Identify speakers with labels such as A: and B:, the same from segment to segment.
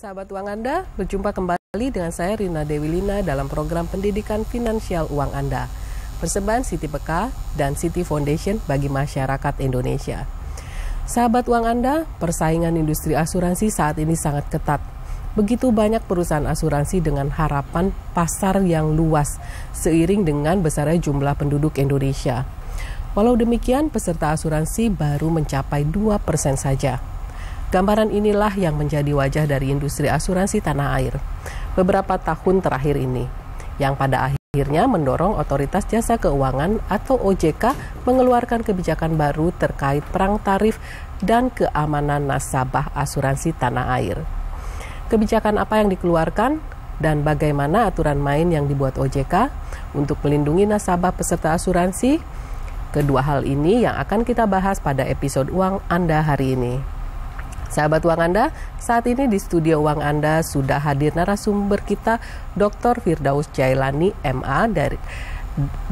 A: sahabat uang Anda, berjumpa kembali dengan saya Rina Dewi Lina dalam program pendidikan finansial uang Anda. Persembahan Citi Peka dan Citi Foundation bagi masyarakat Indonesia. Sahabat uang Anda, persaingan industri asuransi saat ini sangat ketat. Begitu banyak perusahaan asuransi dengan harapan pasar yang luas seiring dengan besarnya jumlah penduduk Indonesia. Walau demikian, peserta asuransi baru mencapai 2% saja. Gambaran inilah yang menjadi wajah dari industri asuransi tanah air beberapa tahun terakhir ini, yang pada akhirnya mendorong Otoritas Jasa Keuangan atau OJK mengeluarkan kebijakan baru terkait perang tarif dan keamanan nasabah asuransi tanah air. Kebijakan apa yang dikeluarkan dan bagaimana aturan main yang dibuat OJK untuk melindungi nasabah peserta asuransi? Kedua hal ini yang akan kita bahas pada episode Uang Anda hari ini. Sahabat uang Anda, saat ini di studio uang Anda sudah hadir narasumber kita Dr. Firdaus Jailani MA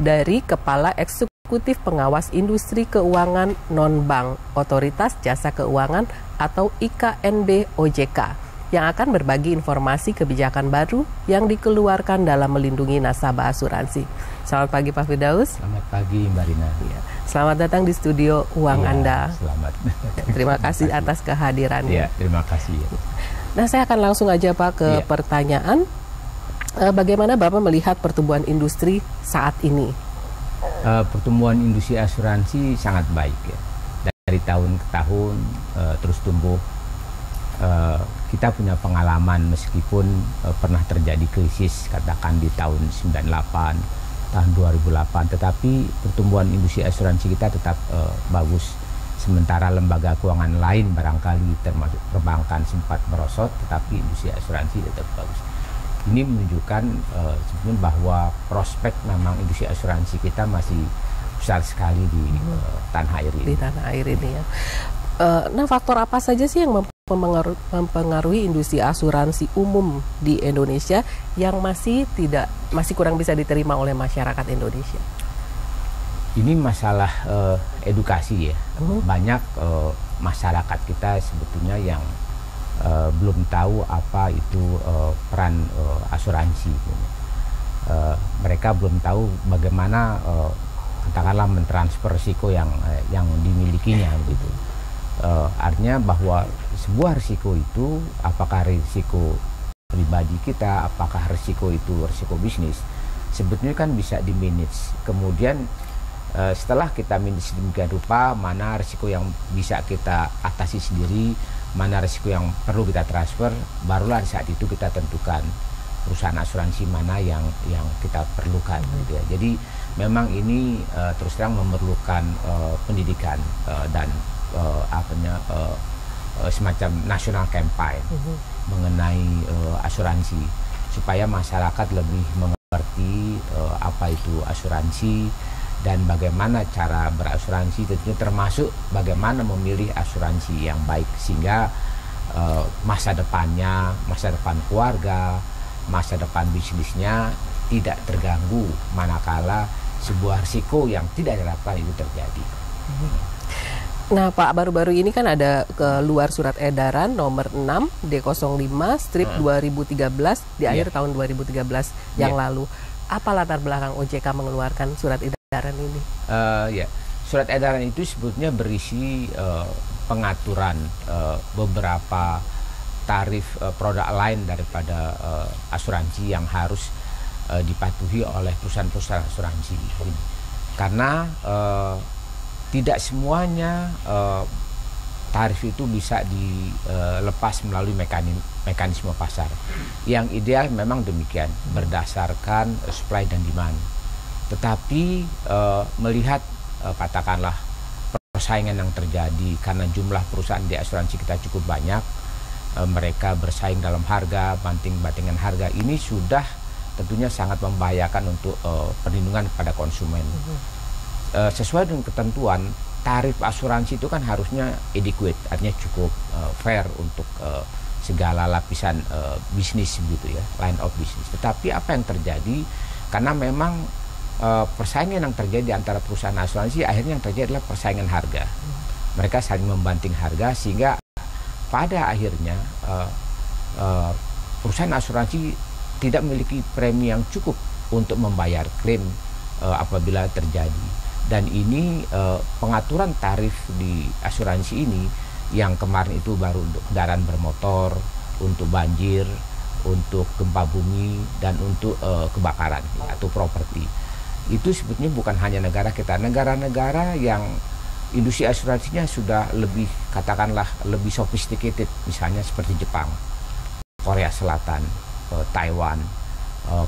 A: dari Kepala Eksekutif Pengawas Industri Keuangan Non-Bank Otoritas Jasa Keuangan atau IKNB OJK yang akan berbagi informasi kebijakan baru yang dikeluarkan dalam melindungi nasabah asuransi. Selamat pagi Pak Firdaus.
B: Selamat pagi Mbak Rina.
A: Ya. Selamat datang di studio uang Anda.
B: Selamat.
A: Terima kasih atas kehadirannya.
B: Ya, terima kasih.
A: Nah, saya akan langsung aja Pak ke pertanyaan. Bagaimana Bapak melihat pertumbuhan industri saat ini?
B: Pertumbuhan industri asuransi sangat baik ya. Dari tahun ke tahun terus tumbuh. Kita punya pengalaman meskipun pernah terjadi krisis katakan di tahun 98, tahun 2008, tetapi pertumbuhan industri asuransi kita tetap bagus. Sementara lembaga keuangan lain barangkali termasuk perbankan sempat merosot, tetapi industri asuransi tetap bagus. Ini menunjukkan sebenarnya bahwa prospek memang industri asuransi kita masih besar sekali di tanah air ini.
A: Di tanah air ini ya. Nah, faktor apa saja sih yang mempengaruhi industri asuransi umum di Indonesia yang masih kurang bisa diterima oleh masyarakat Indonesia?
B: Ini masalah edukasi ya. Banyak masyarakat kita sebetulnya yang belum tahu apa itu peran asuransi. Mereka belum tahu bagaimana katakanlah mentransfer risiko yang dimilikinya gitu. Artinya bahwa sebuah risiko itu apakah risiko pribadi kita, apakah risiko itu risiko bisnis, sebetulnya kan bisa di-manage. Kemudian setelah kita manage demikian rupa, mana risiko yang bisa kita atasi sendiri, mana risiko yang perlu kita transfer, barulah di saat itu kita tentukan perusahaan asuransi mana yang kita perlukan gitu ya. Jadi memang ini terus terang memerlukan pendidikan dan semacam national campaign mengenai asuransi supaya masyarakat lebih mengerti apa itu asuransi dan bagaimana cara berasuransi, tentunya termasuk bagaimana memilih asuransi yang baik sehingga masa depannya, masa depan keluarga, masa depan bisnisnya tidak terganggu manakala sebuah risiko yang tidak diharapkan itu terjadi.
A: Nah Pak, baru-baru ini kan ada keluar surat edaran nomor 6 D05/2013 di akhir tahun 2013 yang lalu. Apa latar belakang OJK mengeluarkan surat edaran ini?
B: Surat edaran itu sebetulnya berisi pengaturan beberapa tarif produk lain daripada asuransi yang harus dipatuhi oleh perusahaan-perusahaan asuransi. Karena tidak semuanya tarif itu bisa dilepas melalui mekanisme pasar. Yang ideal memang demikian, berdasarkan supply dan demand. Tetapi melihat katakanlah persaingan yang terjadi karena jumlah perusahaan di asuransi kita cukup banyak, mereka bersaing dalam harga, banting-bantingan harga, ini sudah tentunya sangat membahayakan untuk perlindungan pada konsumen. Sesuai dengan ketentuan, tarif asuransi itu kan harusnya adequate, artinya cukup fair untuk segala lapisan bisnis gitu ya, line of business. Tetapi apa yang terjadi, karena memang persaingan yang terjadi antara perusahaan asuransi, akhirnya yang terjadi adalah persaingan harga. Mereka saling membanting harga sehingga pada akhirnya perusahaan asuransi tidak memiliki premi yang cukup untuk membayar klaim apabila terjadi. Dan ini pengaturan tarif di asuransi ini yang kemarin itu baru untuk kendaraan bermotor, untuk banjir, untuk gempa bumi, dan untuk kebakaran atau properti. Itu sebetulnya bukan hanya negara kita, negara-negara yang industri asuransinya sudah lebih, katakanlah lebih sophisticated, misalnya seperti Jepang, Korea Selatan, Taiwan,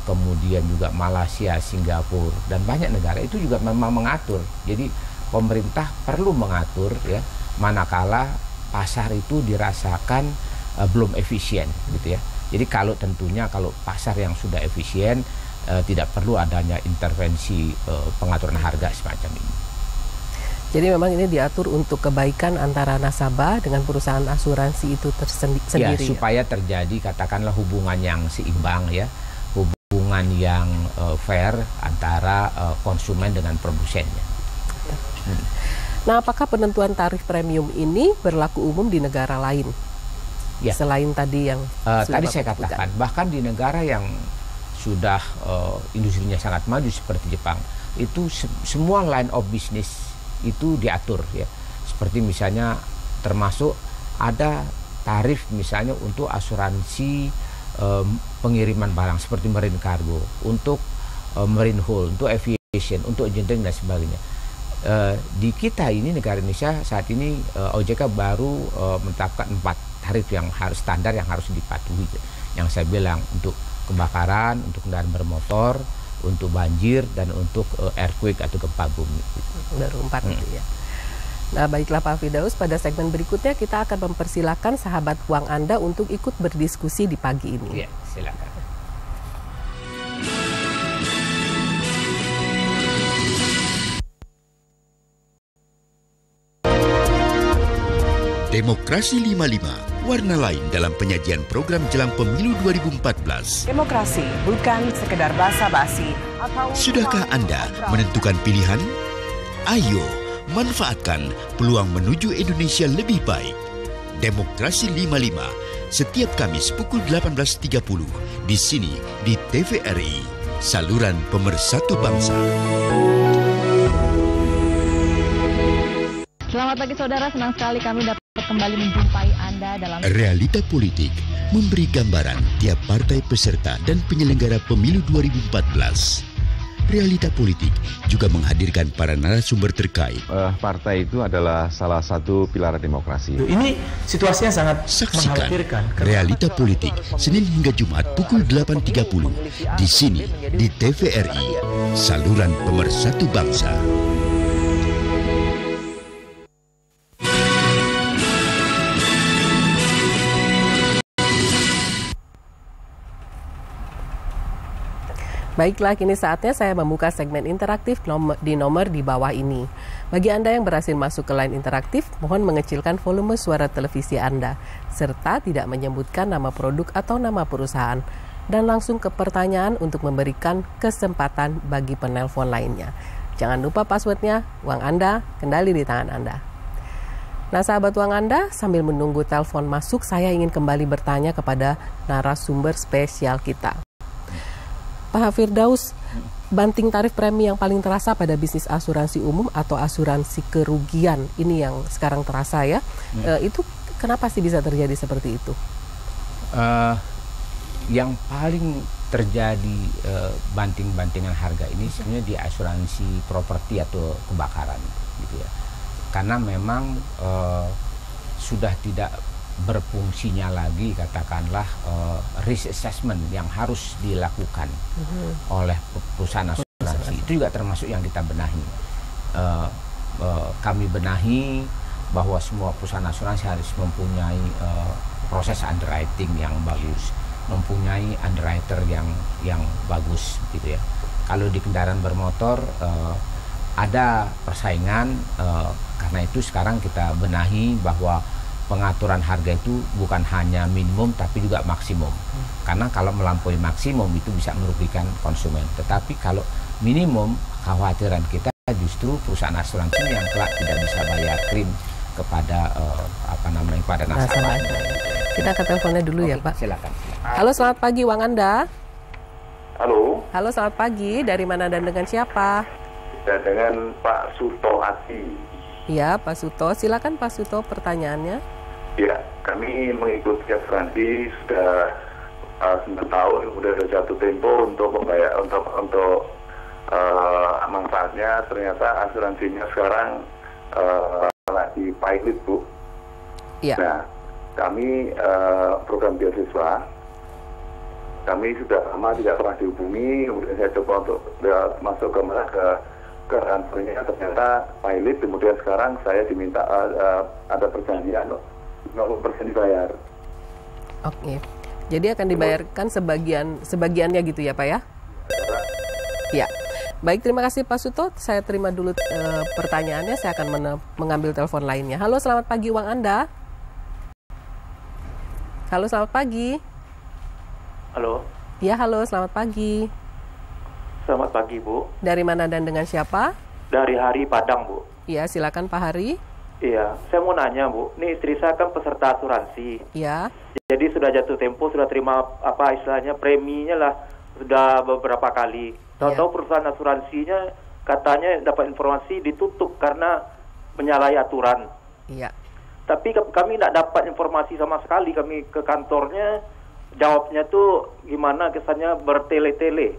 B: kemudian juga Malaysia, Singapura, dan banyak negara itu juga memang mengatur. Jadi pemerintah perlu mengatur ya, manakala pasar itu dirasakan belum efisien gitu ya. Jadi tentunya kalau pasar yang sudah efisien, tidak perlu adanya intervensi pengaturan harga semacam ini.
A: Jadi memang ini diatur untuk kebaikan antara nasabah dengan perusahaan asuransi itu sendiri.
B: Ya, supaya terjadi katakanlah hubungan yang seimbang ya, hubungan yang fair antara konsumen dengan produsennya.
A: Nah, apakah penentuan tarif premium ini berlaku umum di negara lain? Ya. Selain tadi yang
B: tadi saya katakan, bahkan di negara yang sudah industrinya sangat maju seperti Jepang, itu semua line of business itu diatur ya. Seperti misalnya termasuk ada tarif misalnya untuk asuransi pengiriman barang seperti marine cargo, untuk marine hull, untuk aviation, untuk engineering dan sebagainya. Di kita ini, negara Indonesia saat ini OJK baru menetapkan 4 tarif yang harus standar yang harus dipatuhi. Yang saya bilang untuk kebakaran, untuk kendaraan bermotor, untuk banjir, dan untuk earthquake atau gempa bumi.
A: Baru 4 itu ya. Nah, baiklah Pak Firdaus, pada segmen berikutnya kita akan mempersilahkan sahabat uang Anda untuk ikut berdiskusi di pagi ini.
B: Ya, silakan.
C: Demokrasi 55, warna lain dalam penyajian program jelang pemilu 2014.
D: Demokrasi bukan sekedar basa-basi atau...
C: Sudahkah Anda menentukan pilihan? Ayo, manfaatkan peluang menuju Indonesia lebih baik. Demokrasi 55, setiap Kamis pukul 18.30 di sini di TVRI, saluran pemersatu bangsa.
E: Selamat pagi saudara, senang sekali kami dapat kembali menjumpai Anda dalam
C: Realita Politik memberi gambaran tiap partai peserta dan penyelenggara pemilu 2014. Realita Politik juga menghadirkan para narasumber terkait.
F: Partai itu adalah salah satu pilar demokrasi.
G: Ini situasinya sangat
C: Saksikan
G: mengkhawatirkan.
C: Realita Politik Senin hingga Jumat pukul 8.30 di sini di TVRI, saluran pemersatu bangsa.
A: Baiklah, kini saatnya saya membuka segmen interaktif di nomor di bawah ini. Bagi Anda yang berhasil masuk ke line interaktif, mohon mengecilkan volume suara televisi Anda, serta tidak menyebutkan nama produk atau nama perusahaan, dan langsung ke pertanyaan untuk memberikan kesempatan bagi penelpon lainnya. Jangan lupa passwordnya, uang Anda kendali di tangan Anda. Nah, sahabat uang Anda, sambil menunggu telepon masuk, saya ingin kembali bertanya kepada narasumber spesial kita. Pak Firdaus, banting tarif premi yang paling terasa pada bisnis asuransi umum atau asuransi kerugian ini yang sekarang terasa ya, itu kenapa sih bisa terjadi seperti itu?
B: Yang paling terjadi banting-bantingan harga ini sebenarnya di asuransi properti atau kebakaran, gitu ya. Karena memang sudah tidak berfungsinya lagi katakanlah risk assessment yang harus dilakukan oleh perusahaan asuransi. Itu juga termasuk yang kita benahi. Kami benahi bahwa semua perusahaan asuransi harus mempunyai proses underwriting yang bagus, mempunyai underwriter yang bagus, gitu ya. Kalau di kendaraan bermotor ada persaingan, karena itu sekarang kita benahi bahwa pengaturan harga itu bukan hanya minimum tapi juga maksimum. Karena kalau melampaui maksimum itu bisa merugikan konsumen. Tetapi kalau minimum, kekhawatiran kita justru perusahaan asuransi yang kelak tidak bisa bayar klaim kepada kepada nasabah.
A: Kita angkat teleponnya dulu ya, Pak.
B: Silakan.
A: Halo, selamat pagi Uang Anda.
G: Halo.
A: Halo, selamat pagi. Dari mana dan dengan siapa?
G: Ya, dengan Pak Suto Ati.
A: Ya, Pak Suto. Silakan Pak Suto pertanyaannya.
G: Ya, kami mengikuti asuransi sudah 9 tahun, sudah ada jatuh tempo untuk membayar untuk manfaatnya. Ternyata asuransinya sekarang lagi pilot, Bu.
A: Iya.
G: Nah, kami program beasiswa, kami sudah lama tidak pernah dihubungi. Kemudian saya coba untuk masuk ke kantornya, ternyata pilot. Kemudian sekarang saya diminta ada perjanjian 50% dibayar.
A: Oke. Jadi akan dibayarkan sebagiannya gitu ya, Pak ya? Ya. Baik, terima kasih Pak Suto. Saya terima dulu pertanyaannya. Saya akan mengambil telepon lainnya. Halo, selamat pagi Uang Anda. Halo, selamat pagi.
H: Halo.
A: Ya, halo, selamat pagi.
H: Selamat pagi, Bu.
A: Dari mana dan dengan siapa?
H: Dari Hari Padang, Bu.
A: Ya, silakan Pak Hari.
H: Iya, saya mau nanya, Bu. Ini istri saya kan peserta asuransi.
A: Ya.
H: Jadi sudah jatuh tempo, sudah terima apa istilahnya preminya lah, sudah beberapa kali. Tahu-tahu perusahaan asuransinya katanya dapat informasi ditutup karena menyalahi aturan.
A: Iya.
H: Tapi kami tidak dapat informasi sama sekali. Kami ke kantornya, jawabnya tuh gimana, kesannya bertele-tele.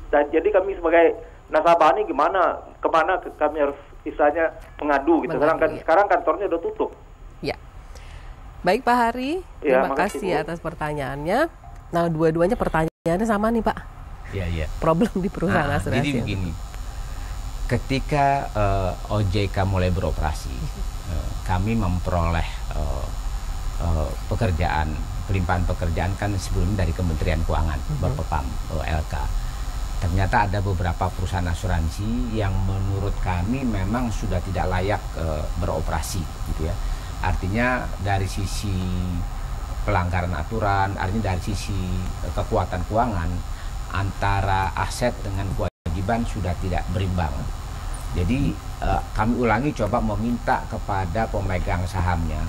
H: Dan jadi kami sebagai nasabah ini gimana, kemana kami harus istilahnya mengadu gitu. Sekarang kantornya udah tutup.
A: Ya. Baik Pak Hari, terima kasih atas pertanyaannya. Nah, dua-duanya pertanyaannya sama nih Pak.
B: Iya.
A: Problem di perusahaan asuransi.
B: Jadi begini, ketika OJK mulai beroperasi, kami memperoleh pelimpahan pekerjaan kan sebelumnya dari Kementerian Keuangan, Bapepam, LK. Ternyata ada beberapa perusahaan asuransi yang menurut kami memang sudah tidak layak beroperasi, gitu ya. Artinya dari sisi pelanggaran aturan, artinya dari sisi kekuatan keuangan antara aset dengan kewajiban sudah tidak berimbang. Jadi kami ulangi coba meminta kepada pemegang sahamnya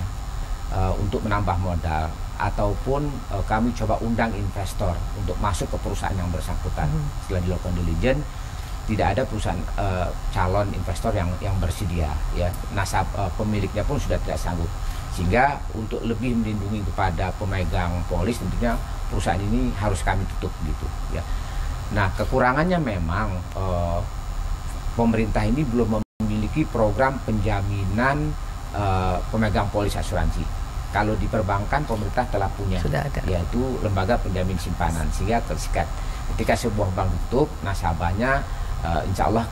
B: untuk menambah modal, ataupun kami coba undang investor untuk masuk ke perusahaan yang bersangkutan. Setelah dilakukan diligence, tidak ada perusahaan calon investor yang bersedia, ya. Pemiliknya pun sudah tidak sanggup, sehingga untuk lebih melindungi kepada pemegang polis tentunya perusahaan ini harus kami tutup gitu, ya. Nah, kekurangannya memang pemerintah ini belum memiliki program penjaminan pemegang polis asuransi. Kalau di perbankan pemerintah telah punya, yaitu lembaga penjamin simpanan, sehingga tersikat ketika sebuah bank tutup, nasabahnya insya Allah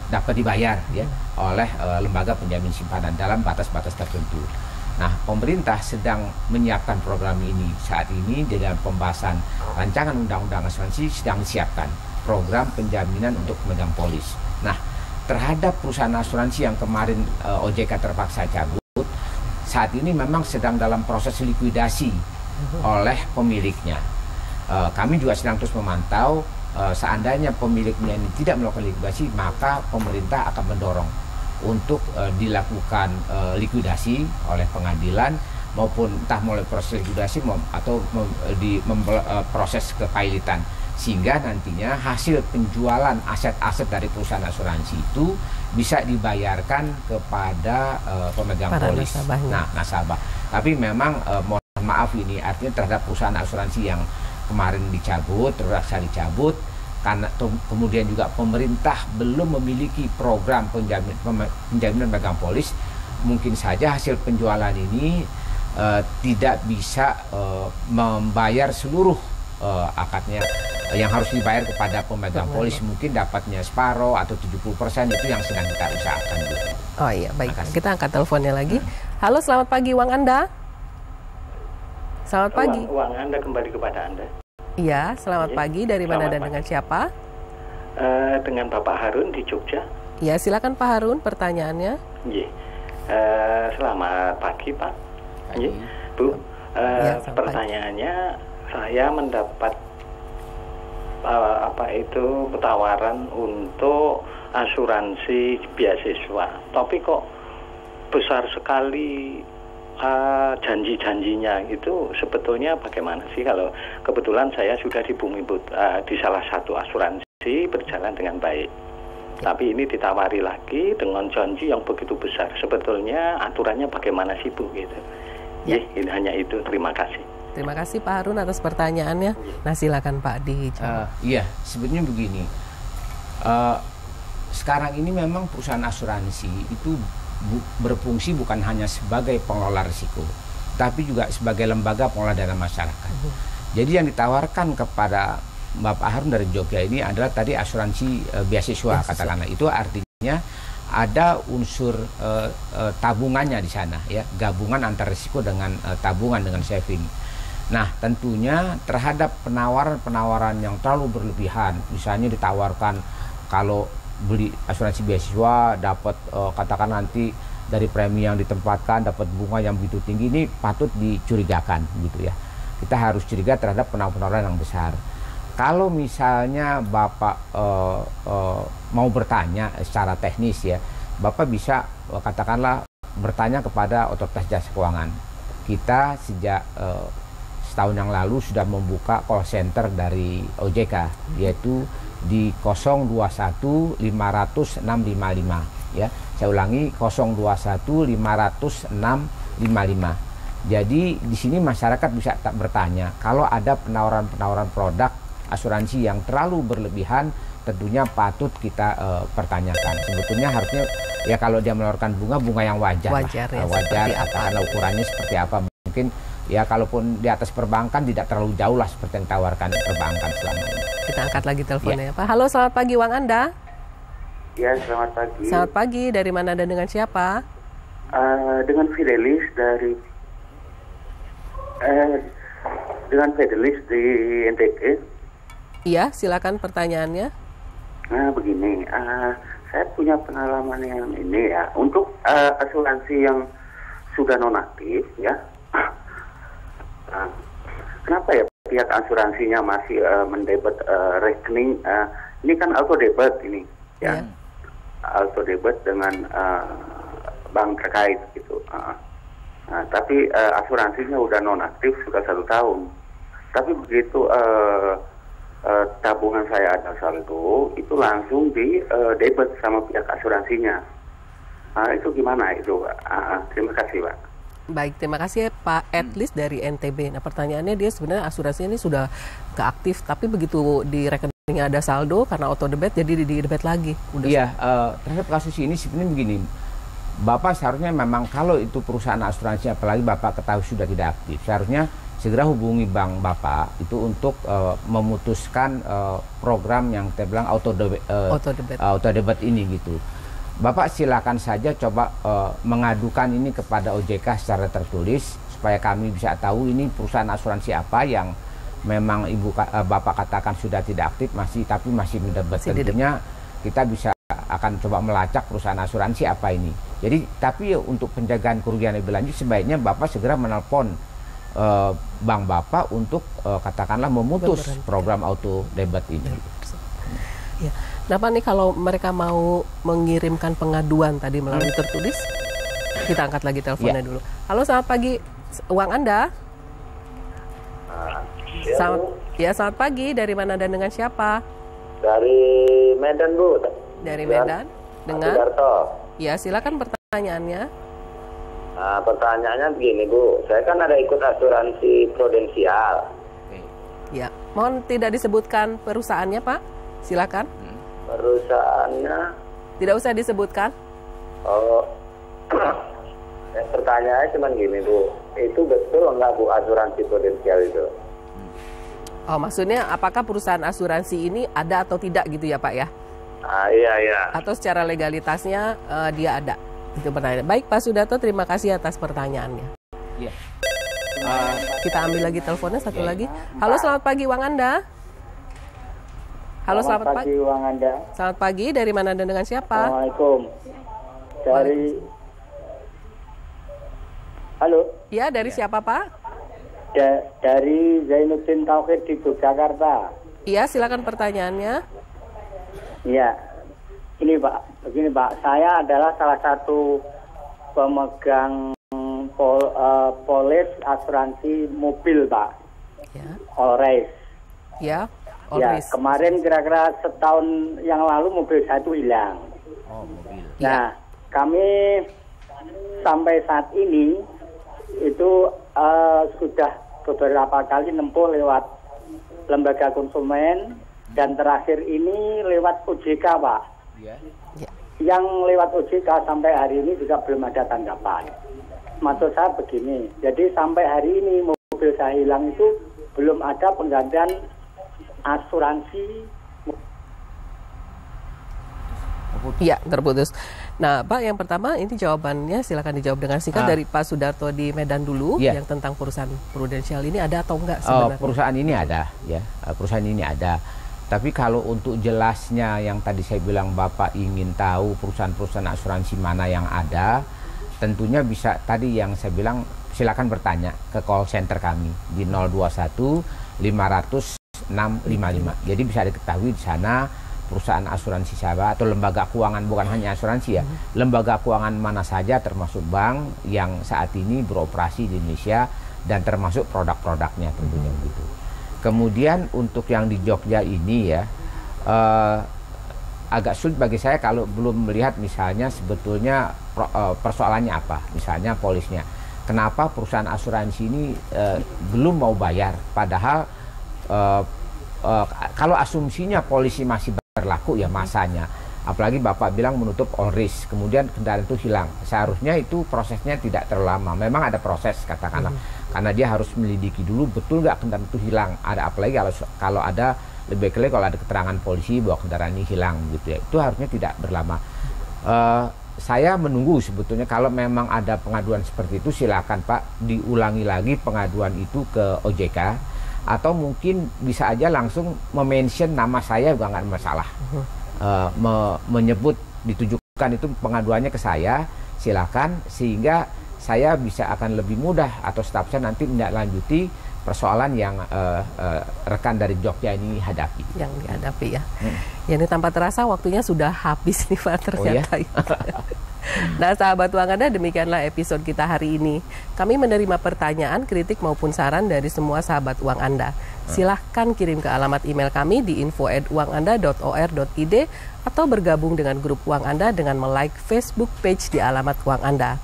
B: dapat dibayar ya oleh lembaga penjamin simpanan dalam batas-batas tertentu. Nah, pemerintah sedang menyiapkan program ini saat ini di dalam pembahasan rancangan undang-undang asuransi, sedang disiapkan program penjaminan untuk pemegang polis. Nah, terhadap perusahaan asuransi yang kemarin OJK terpaksa cabut, saat ini memang sedang dalam proses likuidasi oleh pemiliknya. Kami juga sedang terus memantau, seandainya pemiliknya ini tidak melakukan likuidasi, maka pemerintah akan mendorong untuk dilakukan likuidasi oleh pengadilan, maupun entah melalui proses likuidasi atau proses kepailitan, sehingga nantinya hasil penjualan aset-aset dari perusahaan asuransi itu bisa dibayarkan kepada pemegang polis, nasabah. Tapi memang mohon maaf ini artinya terhadap perusahaan asuransi yang kemarin dicabut, terpaksa dicabut, karena kemudian juga pemerintah belum memiliki program penjaminan pemegang polis, mungkin saja hasil penjualan ini tidak bisa membayar seluruh akadnya yang harus dibayar kepada pemegang polis. Mungkin dapatnya separuh atau 70%, itu yang sedang kita usahakan.
A: Oh iya, baik. Kita angkat teleponnya lagi. Halo, selamat pagi Uang Anda. Selamat pagi.
I: Uang Anda kembali kepada Anda.
A: Iya, selamat pagi. Dari mana dan dengan siapa?
I: Dengan Bapak Harun di Jogja.
A: Ya, silakan Pak Harun, pertanyaannya.
I: Iya. Selamat pagi, Pak.
A: Pagi.
I: Bu, pertanyaannya saya mendapat tawaran untuk asuransi beasiswa, tapi kok besar sekali janji-janjinya itu sebetulnya bagaimana sih? Kalau kebetulan saya sudah di di salah satu asuransi berjalan dengan baik. Tapi ini ditawari lagi dengan janji yang begitu besar. Sebetulnya aturannya bagaimana sih Bu? Gitu. Ya. Ini hanya itu. Terima kasih.
A: Terima kasih Pak Harun atas pertanyaannya. Nah silakan Pak dijawab.
B: Iya, sebetulnya begini. Sekarang ini memang perusahaan asuransi itu berfungsi bukan hanya sebagai pengelola risiko, tapi juga sebagai lembaga pengelola dana masyarakat. Jadi yang ditawarkan kepada Bapak Harun dari Jogja ini adalah tadi asuransi beasiswa, katakanlah. Itu artinya ada unsur tabungannya di sana, ya, gabungan antara risiko dengan tabungan dengan saving. Nah, tentunya terhadap penawaran-penawaran yang terlalu berlebihan, misalnya ditawarkan kalau beli asuransi beasiswa dapat katakan nanti dari premi yang ditempatkan dapat bunga yang begitu tinggi, ini patut dicurigakan gitu ya. Kita harus curiga terhadap penawaran yang besar. Kalau misalnya Bapak mau bertanya secara teknis ya, Bapak bisa katakanlah bertanya kepada Otoritas Jasa Keuangan. Kita sejak setahun yang lalu sudah membuka call center dari OJK, yaitu di 021 500 655 ya. Saya ulangi 021 500 655. Jadi di sini masyarakat bisa bertanya kalau ada penawaran-penawaran produk asuransi yang terlalu berlebihan, tentunya patut kita pertanyakan. Sebetulnya harusnya ya kalau dia menawarkan bunga yang wajar
A: ya,
B: wajar katakanlah ukurannya seperti apa. Mungkin ya kalaupun di atas perbankan tidak terlalu jauh lah seperti yang ditawarkan perbankan selama ini.
A: Kita angkat lagi teleponnya ya Pak. Halo, selamat pagi Uang Anda.
J: Ya, selamat pagi.
A: Selamat pagi, dari mana dan dengan siapa?
J: Dengan Fidelis dari di NTT.
A: Iya, silakan pertanyaannya.
J: Nah, begini, saya punya pengalaman yang ini ya, untuk asuransi yang sudah nonaktif ya. Kenapa ya pihak asuransinya masih mendebet rekening? Ini kan auto debit ini, ya, auto debit dengan bank terkait gitu. Tapi asuransinya udah nonaktif sudah 1 tahun. Tapi begitu tabungan saya ada saldo, itu langsung di debit sama pihak asuransinya. Itu gimana itu? Terima kasih Pak.
A: Baik, terima kasih Pak Edlis dari NTB. Nah pertanyaannya dia sebenarnya asuransi ini sudah nggak aktif, tapi begitu di rekeningnya ada saldo karena auto debit jadi di debit lagi.
B: Iya, terhadap kasus ini sebenarnya begini, Bapak seharusnya memang kalau itu perusahaan asuransi apalagi Bapak ketahui sudah tidak aktif, seharusnya segera hubungi bank Bapak itu untuk memutuskan program yang kita bilang auto debit ini gitu. Bapak silakan saja coba mengadukan ini kepada OJK secara tertulis supaya kami bisa tahu ini perusahaan asuransi apa yang memang Bapak katakan sudah tidak aktif tapi masih mendebit. Tentunya kita bisa akan coba melacak perusahaan asuransi apa ini. Jadi tapi untuk penjagaan kerugian lebih lanjut sebaiknya Bapak segera menelpon bank Bapak untuk katakanlah memutus program auto debit ini.
A: Ya. Nah Pak nih kalau mereka mau mengirimkan pengaduan tadi melalui tertulis, kita angkat lagi teleponnya dulu. Halo, selamat pagi Uang Anda. Selamat pagi, dari mana dan dengan siapa?
K: Dari Medan Bu.
A: Dari Medan. Dengan? Ya silakan pertanyaannya.
K: Nah, pertanyaannya begini Bu, saya kan ada ikut asuransi prudensial.
A: Ya, mohon tidak disebutkan perusahaannya Pak. Silakan.
K: Perusahaannya
A: tidak usah disebutkan.
K: Oh, pertanyaannya cuma gini Bu, itu betul nggak Bu asuransi prudensial itu?
A: Oh, maksudnya apakah perusahaan asuransi ini ada atau tidak gitu ya Pak ya?
K: Iya.
A: Atau secara legalitasnya dia ada? Itu pertanyaan. Baik Pak Sudarto, terima kasih atas pertanyaannya.
B: Iya.
A: Kita ambil lagi teleponnya satu lagi. Halo, selamat pagi Uang Anda. Halo, selamat pagi
L: Uang Anda.
A: Selamat pagi, dari mana dan dengan siapa?
L: Assalamualaikum. Halo.
A: Ya, dari siapa Pak?
L: Dari Zainuddin Tauhid di Yogyakarta.
A: Iya, silakan pertanyaannya.
L: Iya. Ini Pak, begini Pak, saya adalah salah satu pemegang polis asuransi mobil, Pak.
A: Ya.
L: Allrace.
A: Ya.
L: Ya, kemarin kira-kira setahun yang lalu mobil saya itu hilang.
B: Oh, mobil.
L: Nah, kami sampai saat ini itu sudah beberapa kali nempuh lewat lembaga konsumen dan terakhir ini lewat OJK, Pak.
B: Ya.
L: Yang lewat OJK sampai hari ini juga belum ada tanggapan. Maksud saya begini, jadi sampai hari ini mobil saya hilang itu belum ada penggantian asuransi.
A: Iya, terputus. Nah, Pak, yang pertama ini jawabannya silakan dijawab dengan singkat dari Pak Sudarto di Medan dulu, yang tentang perusahaan Prudential ini ada atau enggak sebenarnya?
B: Perusahaan ini ada, ya. Perusahaan ini ada. Tapi kalau untuk jelasnya yang tadi saya bilang Bapak ingin tahu perusahaan-perusahaan asuransi mana yang ada, tentunya bisa tadi yang saya bilang silakan bertanya ke call center kami di 021 500 655. Jadi bisa diketahui di sana perusahaan asuransi siapa atau lembaga keuangan, bukan hanya asuransi ya, lembaga keuangan mana saja termasuk bank yang saat ini beroperasi di Indonesia dan termasuk produk-produknya tentunya begitu. Kemudian untuk yang di Jogja ini ya agak sulit bagi saya kalau belum melihat misalnya sebetulnya persoalannya apa, misalnya polisnya. Kenapa perusahaan asuransi ini belum mau bayar padahal kalau asumsinya polisi masih berlaku ya masanya, apalagi Bapak bilang menutup all risk, kemudian kendaraan itu hilang, seharusnya itu prosesnya tidak terlalu lama. Memang ada proses katakanlah, karena dia harus melidiki dulu betul nggak kendaraan itu hilang. Ada apalagi kalau ada lebih baik kalau ada keterangan polisi bahwa kendaraan ini hilang gitu ya, itu harusnya tidak berlama. Saya menunggu sebetulnya kalau memang ada pengaduan seperti itu silakan Pak diulangi lagi pengaduan itu ke OJK. Atau mungkin bisa aja langsung mention nama saya juga nggak ada masalah. Menyebut ditujukan itu pengaduannya ke saya, silakan sehingga saya bisa akan lebih mudah atau staf saya nanti menindaklanjuti persoalan yang rekan dari Jogja ini hadapi.
A: Yang dihadapi ya. Ya ini tanpa terasa waktunya sudah habis nih Pak ternyata. Oh, ya? Nah sahabat Uang Anda, demikianlah episode kita hari ini. Kami menerima pertanyaan, kritik maupun saran dari semua sahabat Uang Anda. Silahkan kirim ke alamat email kami di info@uanganda.or.id atau bergabung dengan grup Uang Anda dengan like Facebook page di alamat Uang Anda.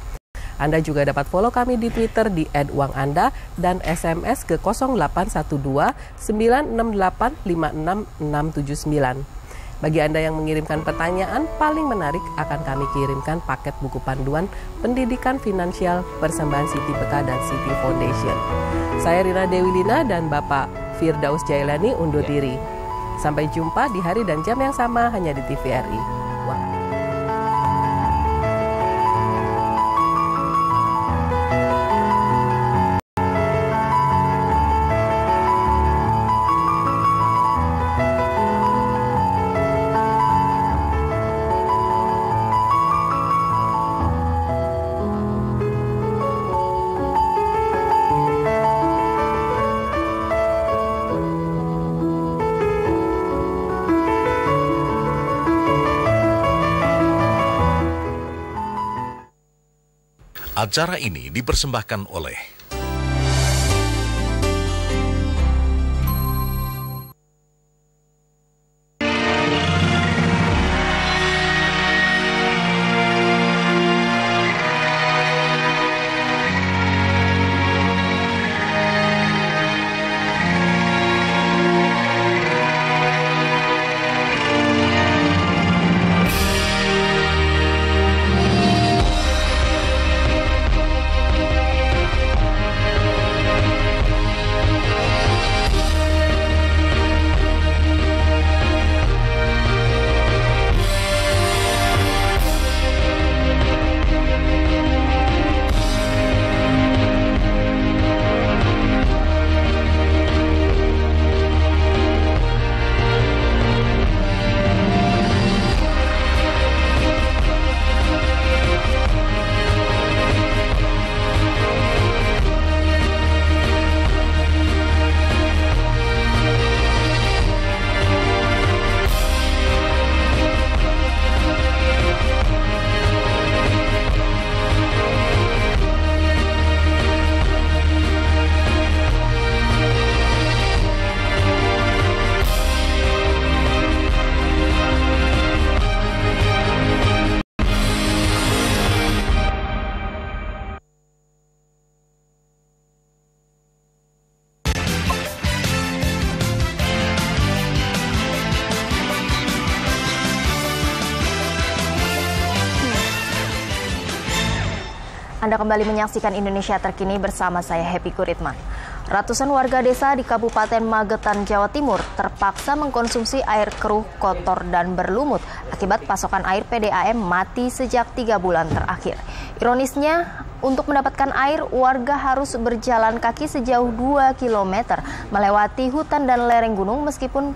A: Anda juga dapat follow kami di Twitter di @uanganda dan SMS ke 0812 968 56679. Bagi Anda yang mengirimkan pertanyaan paling menarik akan kami kirimkan paket buku panduan pendidikan finansial persembahan Siti Peka dan Siti Foundation. Saya Rina Dewi Lina dan Bapak Firdaus Jailani undur diri. Sampai jumpa di hari dan jam yang sama hanya di TVRI.
M: Acara ini dipersembahkan oleh
N: Anda kembali menyaksikan Indonesia Terkini bersama saya Happy Kuritman. Ratusan warga desa di Kabupaten Magetan, Jawa Timur terpaksa mengkonsumsi air keruh, kotor, dan berlumut akibat pasokan air PDAM mati sejak 3 bulan terakhir. Ironisnya, untuk mendapatkan air, warga harus berjalan kaki sejauh 2 km melewati hutan dan lereng gunung meskipun